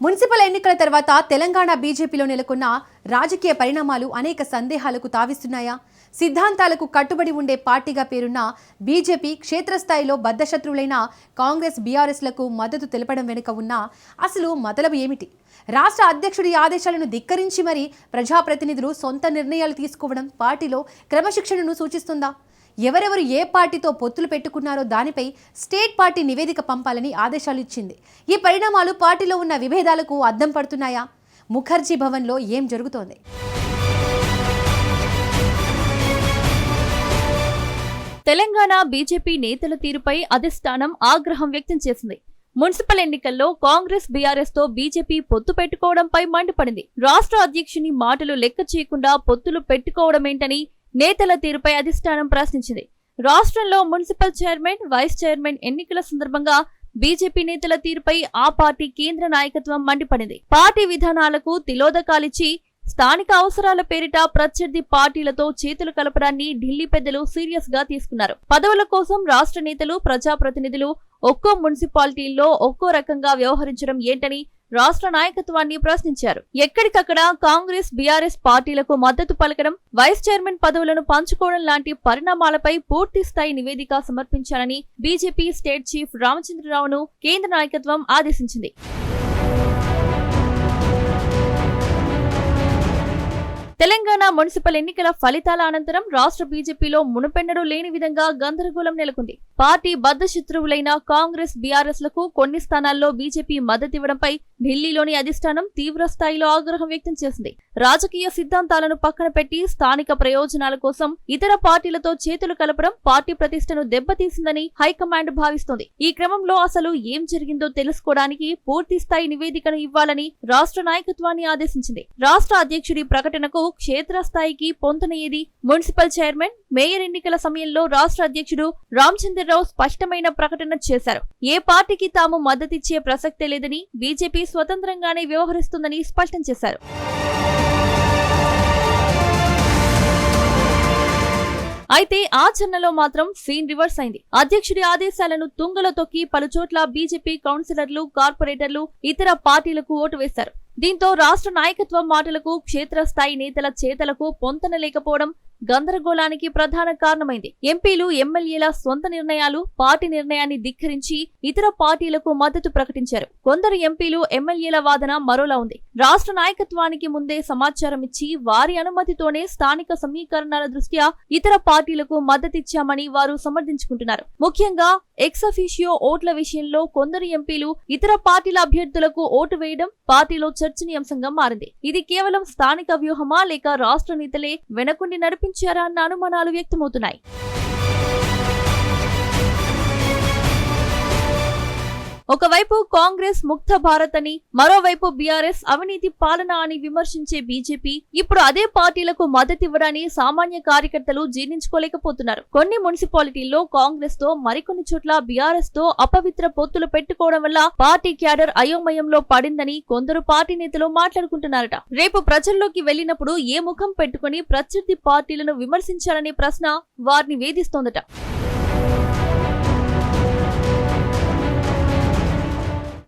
Municipal ఎన్నికల తర్వాత తెలంగాణ బీజేపీలో నెలకొన్న రాజకీయ పరిణామాలు అనేక సందేహాలకు తావిస్తున్నాయా? సిద్ధాంతాలకు కట్టుబడి ఉండే పార్టీగా పేరున్న బీజేపీ క్షేత్రస్థాయిలో బద్ధశత్రువులైన కాంగ్రెస్ బీఆర్ఎస్లకు మద్దతు తెలపడం వెనుక ఉన్న అసలు మతలబు ఏమిటి? రాష్ట్ర అధ్యక్షుడి ఆదేశాలను ధిక్కరించి మరీ ప్రజాప్రతినిధులు సొంత నిర్ణయాలు తీసుకోవడం పార్టీలో క్రమశిక్షణను సూచిస్తుందా? ఎవరెవరు ఏ పార్టీతో పొత్తులు పెట్టుకున్నారో దానిపై స్టేట్ పార్టీ నివేదిక పంపాలని ఆదేశాలు ఇచ్చింది. ఈ పరిణామాలు పార్టీలో ఉన్న విభేదాలకు అద్దం పడుతున్నాయా? ముఖర్జీ భవన్లో ఏం జరుగుతోంది? తెలంగాణ బీజేపీ నేతల తీరుపై అధిష్టానం ఆగ్రహం వ్యక్తం చేసింది. మున్సిపల్ ఎన్నికల్లో కాంగ్రెస్ బీఆర్ఎస్ తో బీజేపీ పొత్తు పెట్టుకోవడంపై మండిపడింది. రాష్ట్ర అధ్యక్షుని మాటలు లెక్క చేయకుండా పొత్తులు పెట్టుకోవడమేంటని నేతల తీరుపై అధిష్టానం ప్రశ్నించింది. రాష్ట్రంలో మున్సిపల్ చైర్మన్, వైస్ చైర్మన్ ఎన్నికల సందర్భంగా బీజేపీ నేతల తీరుపై ఆ పార్టీ కేంద్ర నాయకత్వం మండిపడింది. పార్టీ విధానాలకు తిలోదకాలిచ్చి స్థానిక అవసరాల పేరిట ప్రత్యర్థి పార్టీలతో చేతులు కలపడాన్ని ఢిల్లీ పెద్దలు సీరియస్ గా తీసుకున్నారు. పదవుల కోసం రాష్ట్ర నేతలు, ప్రజాప్రతినిధులు ఒక్కో మున్సిపాలిటీల్లో ఒక్కో రకంగా వ్యవహరించడం ఏంటని రాష్ట్ర నాయకత్వాన్ని ప్రశ్నించారు. ఎక్కడికక్కడ కాంగ్రెస్, బీఆర్ఎస్ పార్టీలకు మద్దతు పలకడం, వైస్ చైర్మన్ పదవులను పంచుకోవడం లాంటి పరిణామాలపై పూర్తి స్థాయి నివేదిక సమర్పించాలని బీజేపీ స్టేట్ చీఫ్ రామచంద్రరావును కేంద్ర నాయకత్వం ఆదేశించింది. తెలంగాణ మున్సిపల్ ఎన్నికల ఫలితాల అనంతరం రాష్ట్ర బీజేపీలో మునుపెన్నడూ లేని విధంగా గందరగోళం నెలకొంది. పార్టీ బద్ధశత్రువులైన కాంగ్రెస్, బీఆర్ఎస్ లకు కొన్ని స్థానాల్లో బీజేపీ మద్దతివ్వడంపై ఢిల్లీలోని అధిష్టానం తీవ్ర స్థాయిలో ఆగ్రహం వ్యక్తం చేసింది. రాజకీయ సిద్ధాంతాలను పక్కన పెట్టి స్థానిక ప్రయోజనాల కోసం ఇతర పార్టీలతో చేతులు కలపడం పార్టీ ప్రతిష్టను దెబ్బతీసిందని హైకమాండ్ భావిస్తోంది. ఈ క్రమంలో అసలు ఏం జరిగిందో తెలుసుకోవడానికి పూర్తి స్థాయి నివేదికను ఇవ్వాలని రాష్ట్ర నాయకత్వాన్ని ఆదేశించింది. రాష్ట్ర అధ్యక్షుడి ప్రకటనకు క్షేత్రస్థాయికి పొంతనయ్యేది. మున్సిపల్ చైర్మన్, మేయర్ ఎన్నికల సమయంలో రాష్ట్ర అధ్యక్షుడు రామచంద్రరావు స్పష్టమైన ప్రకటన చేశారు. ఏ పార్టీకి తాము మద్దతిచ్చే ప్రసక్తే లేదని, బీజేపీ స్వతంత్రంగానే వ్యవహరిస్తుందని స్పష్టం చేశారు. అయితే ఆచరణలో మాత్రం సీన్ రివర్స్ అయింది. అధ్యక్షుడి ఆదేశాలను తుంగలో తొక్కి పలుచోట్ల బీజేపీ కౌన్సిలర్లు, కార్పొరేటర్లు ఇతర పార్టీలకు ఓటు వేశారు. దీంతో రాష్ట్ర నాయకత్వం మాటలకు, క్షేత్రస్థాయి నేతల చేతలకు పొంతన లేకపోవడం గందరగోళానికి ప్రధాన కారణమైంది. ఎంపీలు, ఎమ్మెల్యేల సొంత నిర్ణయాలు, పార్టీ నిర్ణయాన్ని ధిక్కరించి ఇతర పార్టీలకు మద్దతు ప్రకటించారు. కొందరు ఎంపీలు, ఎమ్మెల్యేల వాదన మరోలా ఉంది. రాష్ట్ర నాయకత్వానికి ముందే సమాచారం ఇచ్చి వారి అనుమతితోనే స్థానిక సమీకరణాల దృష్ట్యా ఇతర పార్టీలకు మద్దతిచ్చామని వారు సమర్థించుకుంటున్నారు. ముఖ్యంగా ఎక్స్ అఫీషియో ఓట్ల విషయంలో కొందరు ఎంపీలు ఇతర పార్టీల అభ్యర్థులకు ఓటు వేయడం పార్టీలో చర్చనీయాంశంగా మారింది. ఇది కేవలం స్థానిక వ్యూహమా లేక రాష్ట్ర నేతలే వెనకుండి నడిపించారా అన్న అనుమానాలు వ్యక్తమవుతున్నాయి. ఒకవైపు కాంగ్రెస్ ముక్త భారత్ అని, మరోవైపు బీఆర్ఎస్ అవినీతి పాలన అని విమర్శించే బీజేపీ ఇప్పుడు అదే పార్టీలకు మద్దతివ్వడాన్ని సామాన్య కార్యకర్తలు జీర్ణించుకోలేకపోతున్నారు. కొన్ని మున్సిపాలిటీల్లో కాంగ్రెస్ తో, మరికొన్ని చోట్ల బీఆర్ఎస్ తో అపవిత్ర పొత్తులు పెట్టుకోవడం వల్ల పార్టీ క్యాడర్ అయోమయంలో పడిందని కొందరు పార్టీ నేతలు మాట్లాడుకుంటున్నారట. రేపు ప్రజల్లోకి వెళ్లినప్పుడు ఏ ముఖం పెట్టుకుని ప్రత్యర్థి పార్టీలను విమర్శించాలనే ప్రశ్న వారిని వేధిస్తోందట.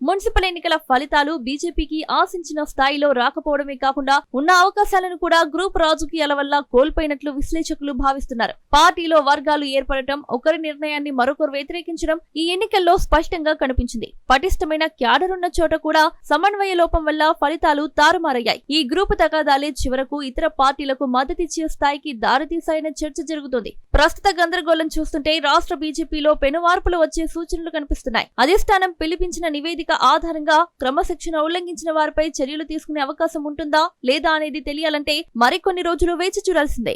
మున్సిపల్ ఎన్నికల ఫలితాలు బీజేపీకి ఆశించిన స్థాయిలో రాకపోవడమే కాకుండా ఉన్న అవకాశాలను కూడా గ్రూప్ రాజకీయాల వల్ల కోల్పోయినట్లు విశ్లేషకులు భావిస్తున్నారు. పార్టీలో వర్గాలు ఏర్పడటం, ఒకరి నిర్ణయాన్ని మరొకరు వ్యతిరేకించడం ఈ ఎన్నికల్లో స్పష్టంగా కనిపించింది. పటిష్టమైన క్యాడర్ ఉన్న చోట కూడా సమన్వయ లోపం వల్ల ఫలితాలు తారుమారయ్యాయి. ఈ గ్రూప్ తగాదాలే చివరకు ఇతర పార్టీలకు మద్దతిచ్చే స్థాయికి దారితీశాయన్న చర్చ జరుగుతోంది. ప్రస్తుత గందరగోళం చూస్తుంటే రాష్ట్ర బీజేపీలో పెనుమార్పులు వచ్చే సూచనలు కనిపిస్తున్నాయి. అధిష్టానం పిలిపించిన నివేదిక ఆధారంగా క్రమశిక్షణ ఉల్లంఘించిన వారిపై చర్యలు తీసుకునే అవకాశం ఉంటుందా లేదా అనేది తెలియాలంటే మరికొన్ని రోజులు వేచి చూడాల్సిందే.